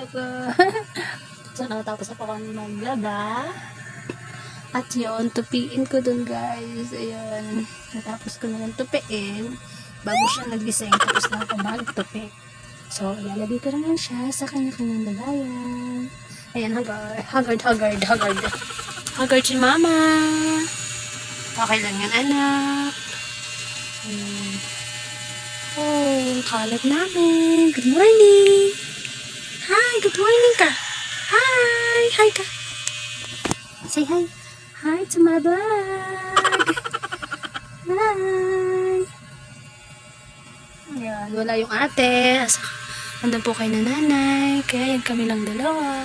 ako. So, nakatapos na po kami maglaba. At yun, tupiin ko dun guys. Ayun. Natapos ko na lang tupiin. Bago siya nagising, tapos na ako magtupi. So, ilalagay ko naman siya sa kanya-kanyang lagayan. Ayan, haggard. Haggard si mama. Okay lang yan, anak. Oh, kalat namin. Good morning. Hi, good morning ka. Hi ka. Say hi. Hi to my vlog. Hi. Ayan, wala yung ate. Andun po kay nanay. Kaya yan kami lang dalawa.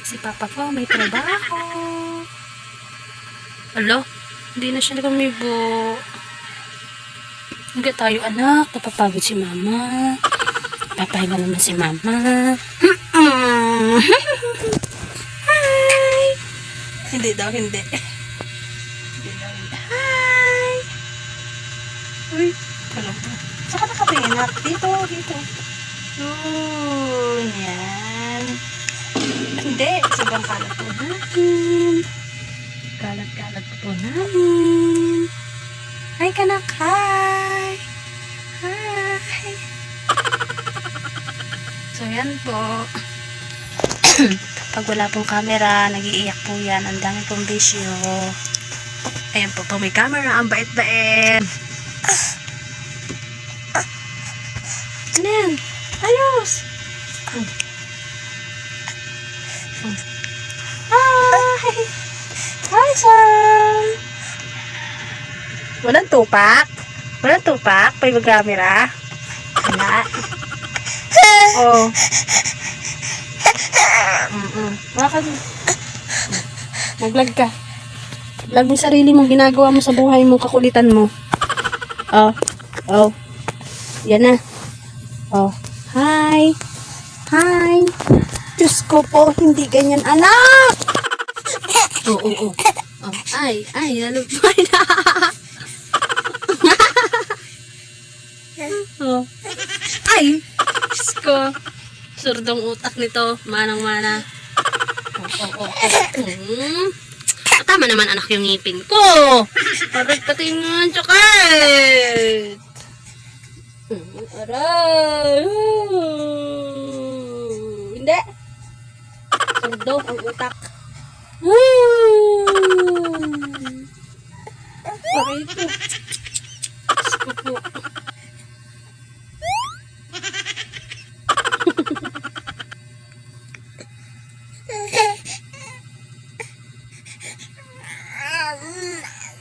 Si papa ko may trabaho. Alo, hindi na siya nagamibo. Hindi tayo anak. Napapagod si mama. Papahinga naman si mama. Hi. Hindi daw, hindi. Hi. Uy, alam mo. Saka nakatingin na. Dito. Yan. Hindi, sobrang kalat po natin. Kalat po namin. Hi, kanak. Hi. So, yan po. Pag wala pong camera, nag-iiyak po yan. Ang dami pong bisyo. Ayan po, pag may camera, ang bait-bait. Ano yan? Ayos! Hi! Hi, Sam! Walang tupak? Walang tupak? Pag may camera? Wala. Oh. Mag-vlog ka. Vlog mo sarili mong ginagawa mo sa buhay mo, kakulitan mo. Oh. Yan na. Oh. Hi. Diyos ko po, hindi ganyan, anak. Oh. Ay, nalupay na. Oh. Ay, Diyos ko. Surdong utak nito. Manang-mana. Oh. Tama naman anak yung ngipin ko. Parang pati nga chocolate. Aray. Hindi. Surdo ang utak. Aray ko. Diyos ko po.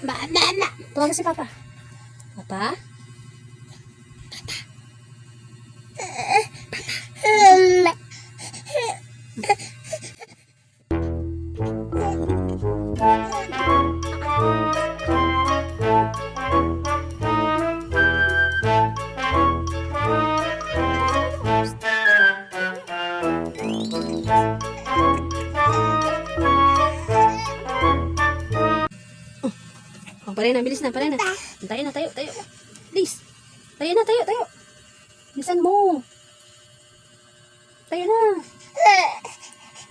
Ba. Tawag si Papa. Papa? Bilis na. Tayo na. Please. Tayo na. Bilisan mo. Tayo na.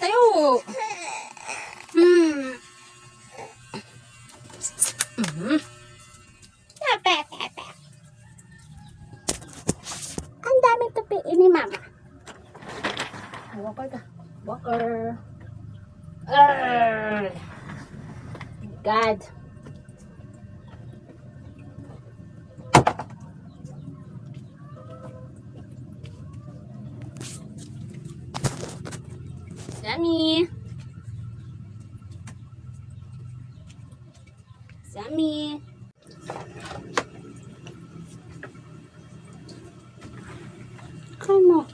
Tayo. Ang daming tupiin ni Mama. Walker. God. Sammy. Come on.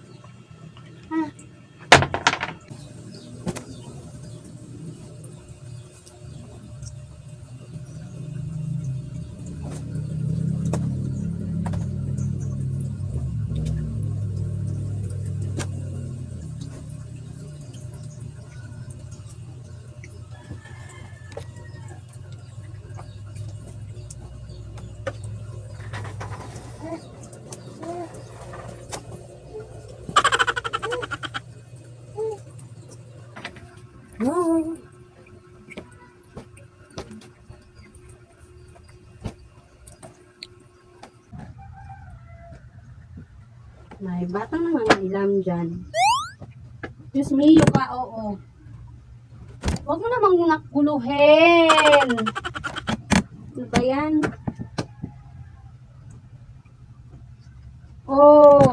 May batang nangangailam dyan. Diyos mio ka, oo. Huwag mo namang nakguluhin. Ano ba yan? Oh.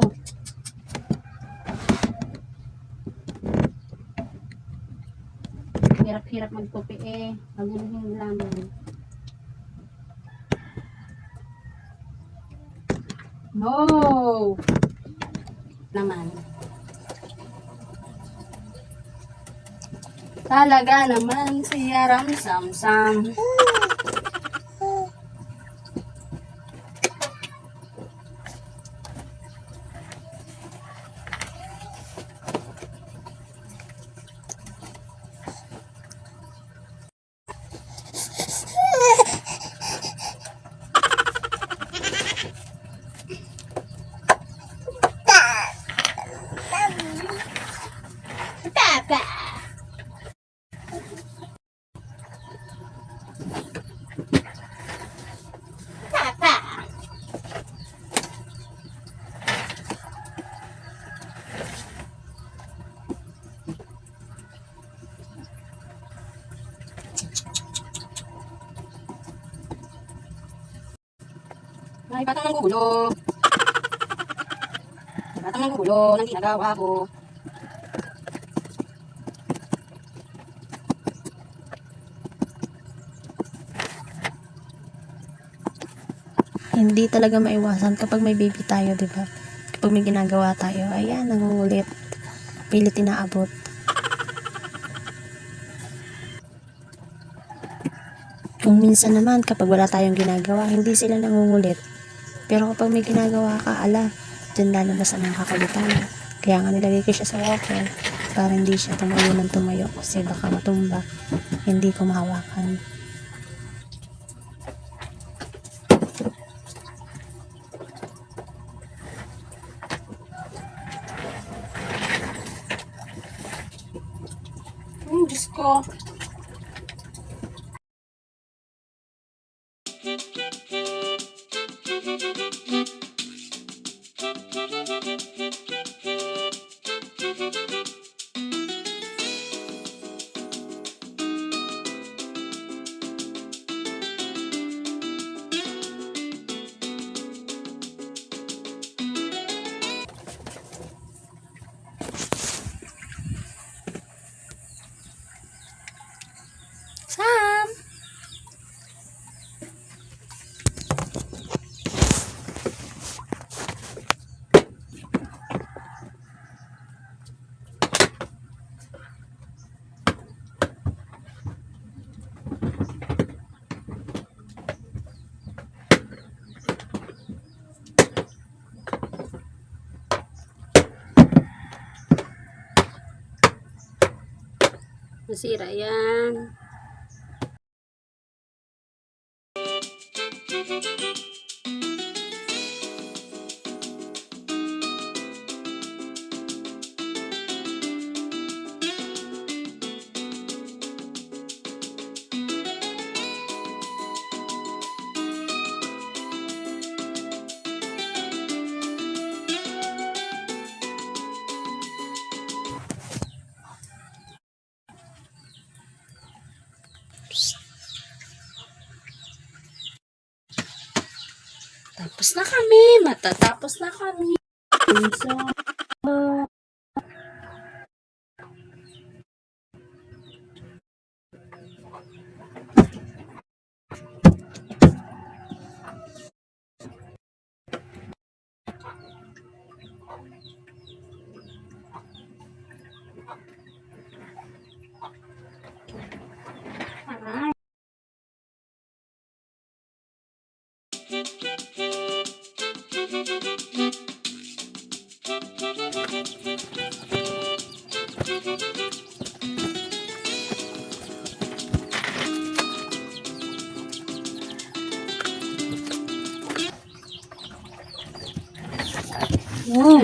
Hirap-hirap magtupi eh. Maguluhin lang. No! Naman. Talaga naman si Ram Sam Sam. Papa. Papa. May batang nanggugulo. May batang nanggugulo ng ginagawa ko. Hindi talaga maiwasan kapag may baby tayo, di ba? Kapag may ginagawa tayo, ayan, nangungulit. Pilit inaabot. Kung minsan naman, kapag wala tayong ginagawa, hindi sila nangungulit. Pero kapag may ginagawa ka, ala, dyan lalabas ang kakulitan. Kaya nga nilagay ko siya sa walker para hindi siya tumayo ng tumayo kasi baka matumba. Hindi ko mahawakan. Diyos ko. Sam! Nasira yan. Tapos na kami. Matatapos na kami. So, aray. Wow.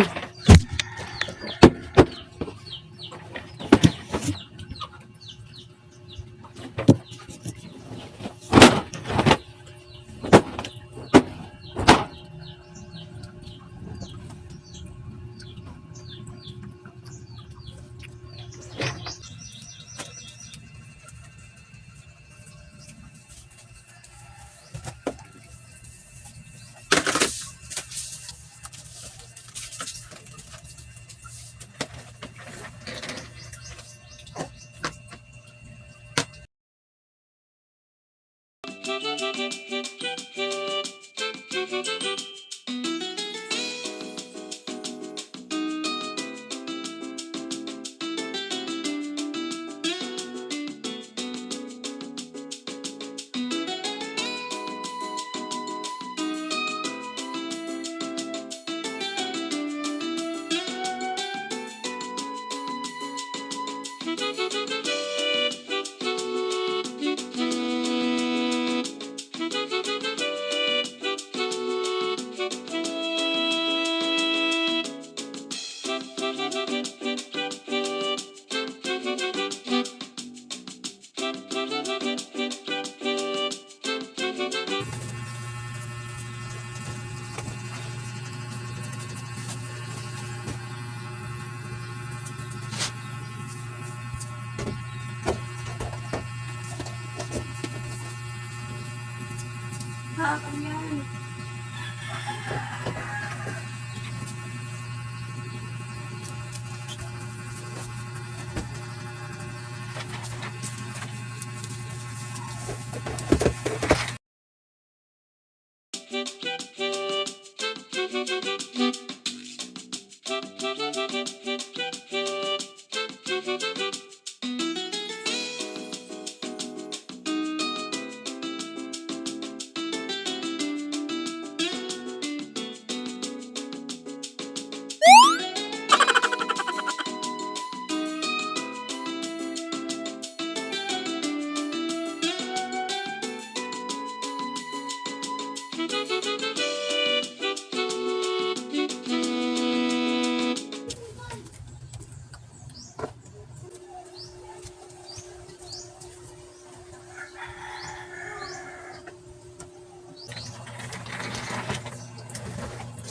Hakan yan.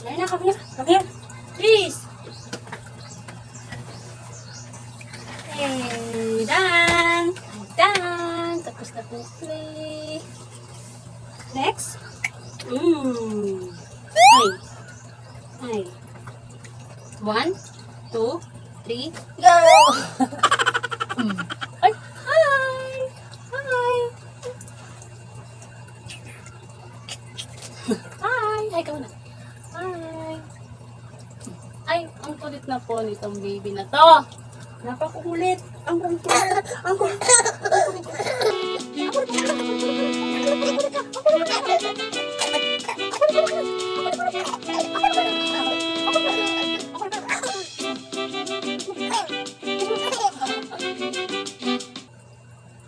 Ayun na, come here. Come here. Please. Hey, done. Done. Tapos na po play. Next. Ay. Ay. 1, 2, 3, go! Ay, hi! Hi! Hi! Hi ka muna. Hi! Ay, ang kulit na po nitong baby na to. Napakukulit. Ang kulit. Ang kulit.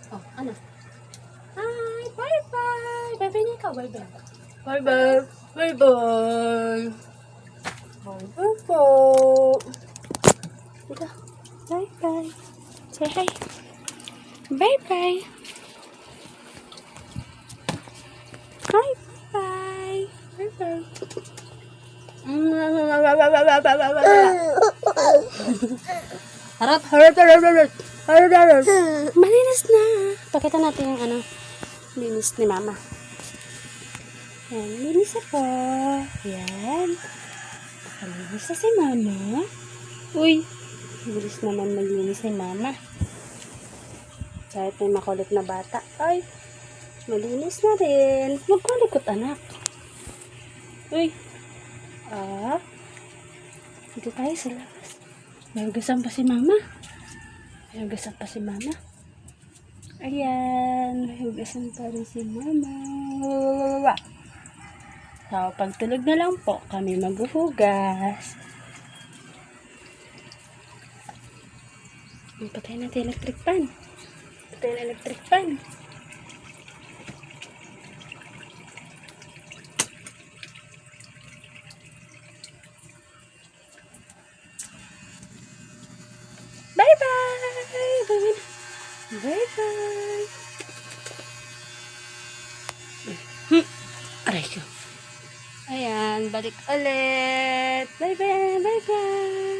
Oh, ano? Hi! Bye-bye! Bye-bye na ikaw. Bye-bye. Bye-bye. Bye-bye. Bye-bye po. Dito. Bye-bye. Say hi. Bye-bye. Hi. Bye. Bye-bye. Harap, harap, harap, harap. Harap, harap. Malinis na. Pakita natin yung ano. Linis ni mama. Yan, linis ako. Yan. Malinis na si mama. Uy, bilis naman maglinis ni mama. Kahit may makulit na bata. Ay, malinis na rin. Magkulikot anak. Uy. Dito tayo sa labas. May hugasan pa si mama. May hugasan pa si mama. Ayan. May hugasan pa rin si mama. So, pagtulog na lang po, kami maghuhugas. Patay natin electric fan. Patay na electric fan. Bye-bye! Bye-bye! Aray ko. Ayan, balik ulit. Bye-bye! Bye-bye!